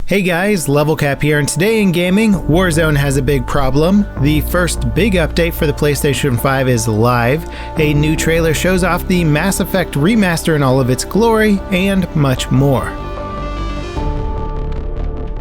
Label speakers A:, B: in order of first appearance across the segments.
A: Hey guys, LevelCap here, and today in gaming, Warzone has a big problem. The first big update for the PlayStation 5 is live, a new trailer shows off the Mass Effect remaster in all of its glory, and much more.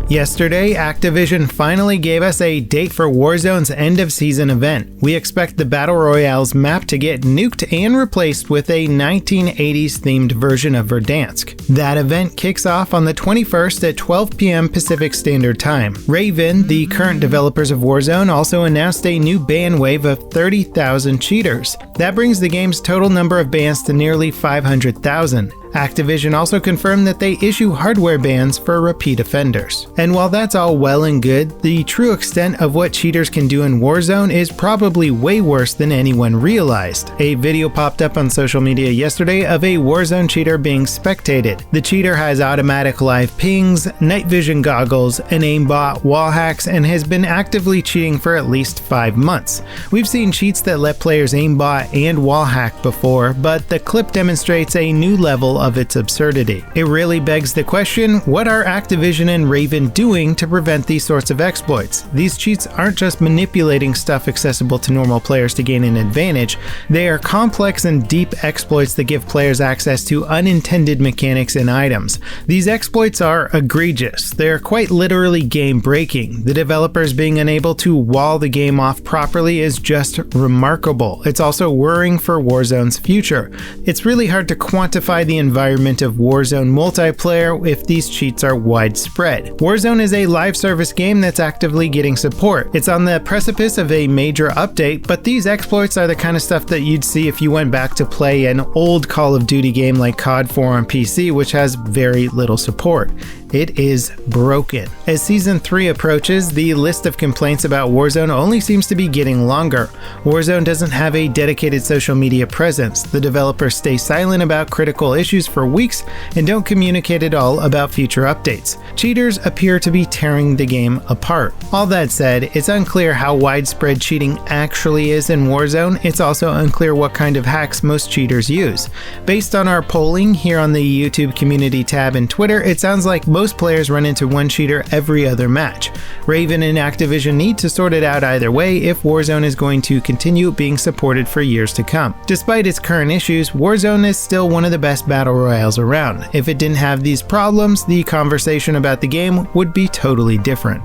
A: Yesterday, Activision finally gave us a date for Warzone's end-of-season event. We expect the Battle Royale's map to get nuked and replaced with a 1980s-themed version of Verdansk. That event kicks off on the 21st at 12 p.m. Pacific Standard Time. Raven, the current developers of Warzone, also announced a new ban wave of 30,000 cheaters. That brings the game's total number of bans to nearly 500,000. Activision also confirmed that they issue hardware bans for repeat offenders. And while that's all well and good, the true extent of what cheaters can do in Warzone is probably way worse than anyone realized. A video popped up on social media yesterday of a Warzone cheater being spectated. The cheater has automatic live pings, night vision goggles, an aimbot, wall hacks, and has been actively cheating for at least 5 months. We've seen cheats that let players aimbot and wall hack before, but the clip demonstrates a new level of its absurdity. It really begs the question, what are Activision and Raven doing to prevent these sorts of exploits? These cheats aren't just manipulating stuff accessible to normal players to gain an advantage, they are complex and deep exploits that give players access to unintended mechanics and items. These exploits are egregious. They are quite literally game-breaking. The developers being unable to wall the game off properly is just remarkable. It's also worrying for Warzone's future. It's really hard to quantify the environment of Warzone multiplayer if these cheats are widespread. Warzone is a live service game that's actively getting support. It's on the precipice of a major update, but these exploits are the kind of stuff that you'd see if you went back to play an old Call of Duty game like COD 4 on PC, which has very little support. It is broken. As Season 3 approaches, the list of complaints about Warzone only seems to be getting longer. Warzone doesn't have a dedicated social media presence. The developers stay silent about critical issues for weeks and don't communicate at all about future updates. Cheaters appear to be tearing the game apart. All that said, it's unclear how widespread cheating actually is in Warzone. It's also unclear what kind of hacks most cheaters use. Based on our polling here on the YouTube community tab and Twitter, it sounds like most players run into one cheater every other match. Raven and Activision need to sort it out either way if Warzone is going to continue being supported for years to come. Despite its current issues, Warzone is still one of the best battle royales around. If it didn't have these problems, the conversation about the game would be totally different.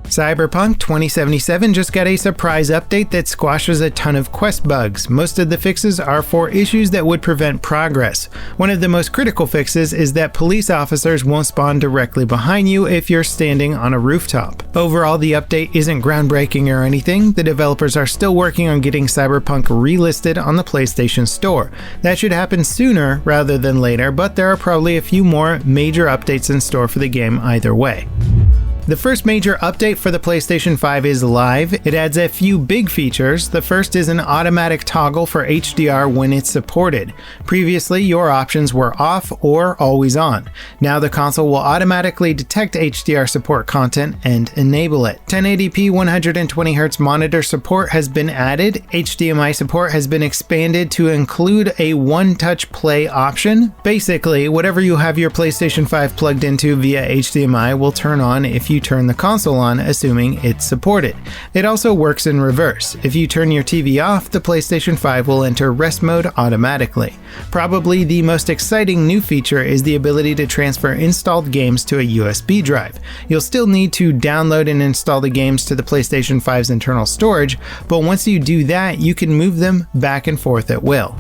A: Cyberpunk 2077 just got a surprise update that squashes a ton of quest bugs. Most of the fixes are for issues that would prevent progress. One of the most critical fixes is that police officers won't spawn directly behind you if you're standing on a rooftop. Overall, the update isn't groundbreaking or anything. The developers are still working on getting Cyberpunk relisted on the PlayStation Store. That should happen sooner rather than later, but there are probably a few more major updates in store for the game either way. The first major update for the PlayStation 5 is live. It adds a few big features. The first is an automatic toggle for HDR when it's supported. Previously, your options were off or always on. Now the console will automatically detect HDR support content and enable it. 1080p 120Hz monitor support has been added. HDMI support has been expanded to include a one-touch play option. Basically, whatever you have your PlayStation 5 plugged into via HDMI will turn on if you turn the console on, assuming it's supported. It also works in reverse. If you turn your TV off, the PlayStation 5 will enter rest mode automatically. Probably the most exciting new feature is the ability to transfer installed games to a USB drive. You'll still need to download and install the games to the PlayStation 5's internal storage, but once you do that, you can move them back and forth at will.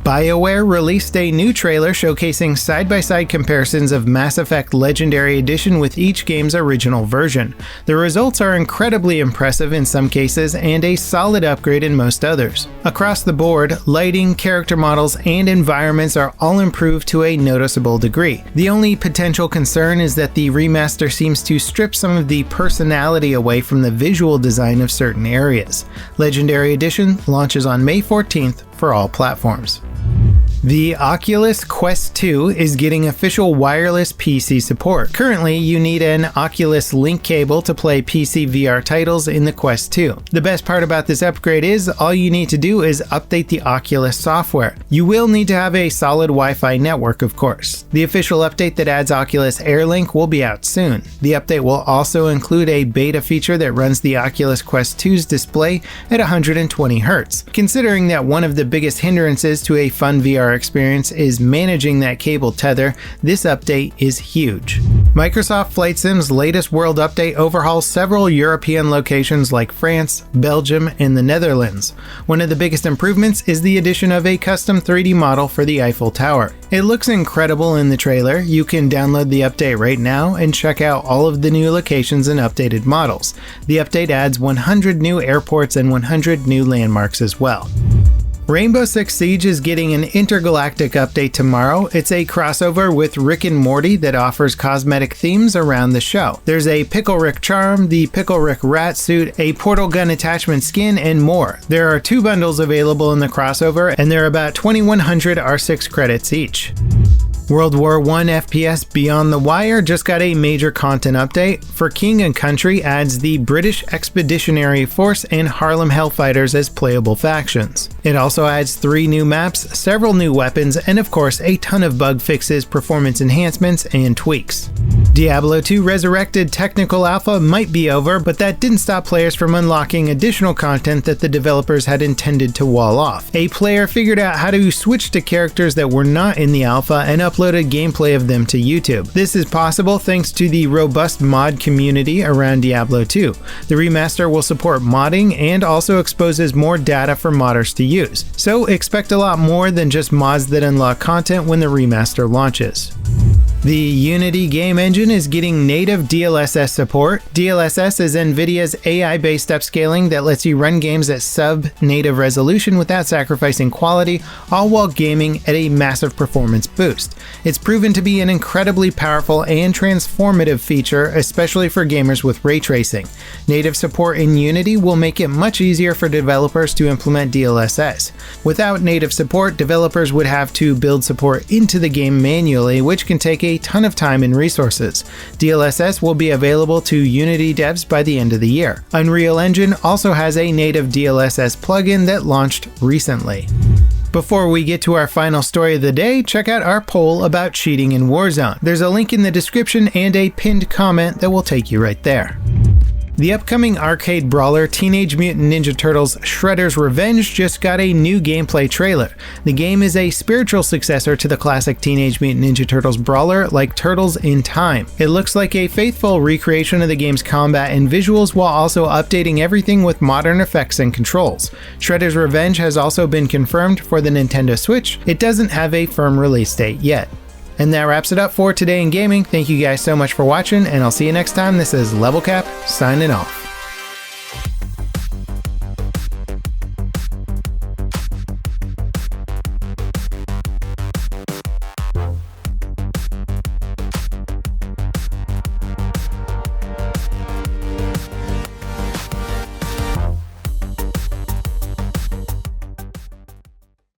A: BioWare released a new trailer showcasing side-by-side comparisons of Mass Effect Legendary Edition with each game's original version. The results are incredibly impressive in some cases and a solid upgrade in most others. Across the board, lighting, character models, and environments are all improved to a noticeable degree. The only potential concern is that the remaster seems to strip some of the personality away from the visual design of certain areas. Legendary Edition launches on May 14th for all platforms. The Oculus Quest 2 is getting official wireless PC support. Currently, you need an Oculus Link cable to play PC VR titles in the Quest 2. The best part about this upgrade is all you need to do is update the Oculus software. You will need to have a solid Wi-Fi network, of course. The official update that adds Oculus AirLink will be out soon. The update will also include a beta feature that runs the Oculus Quest 2's display at 120 Hz. Considering that one of the biggest hindrances to a fun VR experience is managing that cable tether, this update is huge. Microsoft Flight Sim's latest world update overhauls several European locations like France, Belgium, and the Netherlands. One of the biggest improvements is the addition of a custom 3D model for the Eiffel Tower. It looks incredible in the trailer. You can download the update right now and check out all of the new locations and updated models. The update adds 100 new airports and 100 new landmarks as well. Rainbow Six Siege is getting an intergalactic update tomorrow. It's a crossover with Rick and Morty that offers cosmetic themes around the show. There's a Pickle Rick charm, the Pickle Rick rat suit, a portal gun attachment skin, and more. There are 2 bundles available in the crossover, and they're about 2,100 R6 credits each. World War I FPS Beyond the Wire just got a major content update. For King and Country adds the British Expeditionary Force and Harlem Hellfighters as playable factions. It also adds 3 new maps, several new weapons, and of course a ton of bug fixes, performance enhancements, and tweaks. Diablo II Resurrected Technical Alpha might be over, but that didn't stop players from unlocking additional content that the developers had intended to wall off. A player figured out how to switch to characters that were not in the alpha and uploaded gameplay of them to YouTube. This is possible thanks to the robust mod community around Diablo II. The remaster will support modding and also exposes more data for modders to use. So expect a lot more than just mods that unlock content when the remaster launches. The Unity game engine is getting native DLSS support. DLSS is NVIDIA's AI-based upscaling that lets you run games at sub-native resolution without sacrificing quality, all while gaming at a massive performance boost. It's proven to be an incredibly powerful and transformative feature, especially for gamers with ray tracing. Native support in Unity will make it much easier for developers to implement DLSS. Without native support, developers would have to build support into the game manually, which can take a ton of time and resources. DLSS will be available to Unity devs by the end of the year. Unreal Engine also has a native DLSS plugin that launched recently. Before we get to our final story of the day, check out our poll about cheating in Warzone. There's a link in the description and a pinned comment that will take you right there. The upcoming arcade brawler Teenage Mutant Ninja Turtles Shredder's Revenge just got a new gameplay trailer. The game is a spiritual successor to the classic Teenage Mutant Ninja Turtles brawler like Turtles in Time. It looks like a faithful recreation of the game's combat and visuals while also updating everything with modern effects and controls. Shredder's Revenge has also been confirmed for the Nintendo Switch. It doesn't have a firm release date yet. And that wraps it up for today in gaming. Thank you guys so much for watching, and I'll see you next time. This is LevelCap signing off.